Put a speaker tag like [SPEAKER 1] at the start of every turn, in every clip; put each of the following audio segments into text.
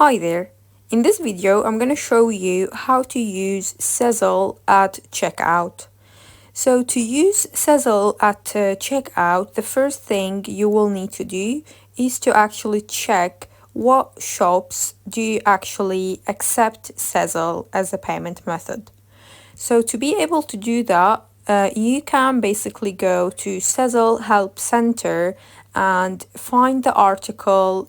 [SPEAKER 1] Hi there. In this video, I'm going to show you how to use Sezzle at checkout. So to use Sezzle at checkout, the first thing you will need to do is to actually check what shops do you actually accept Sezzle as a payment method. So to be able to do that, you can basically go to Sezzle Help Center and find the article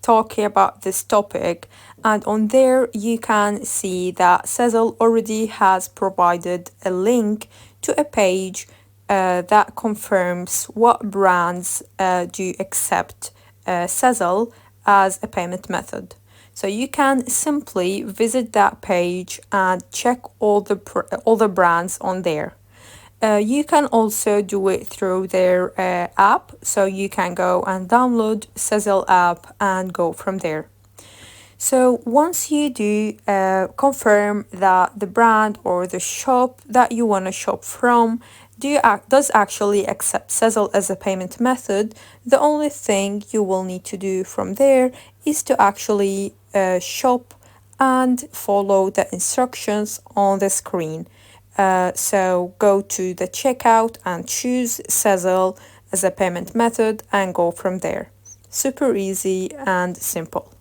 [SPEAKER 1] talking about this topic, and on there you can see that Sezzle already has provided a link to a page that confirms what brands do accept Sezzle as a payment method. So you can simply visit that page and check all the brands on there. You can also do it through their app, so you can go and download Sezzle app and go from there. So once you do confirm that the brand or the shop that you want to shop from does actually accept Sezzle as a payment method, the only thing you will need to do from there is to actually shop and follow the instructions on the screen. So go to the checkout and choose Sezzle as a payment method and go from there. Super easy and simple.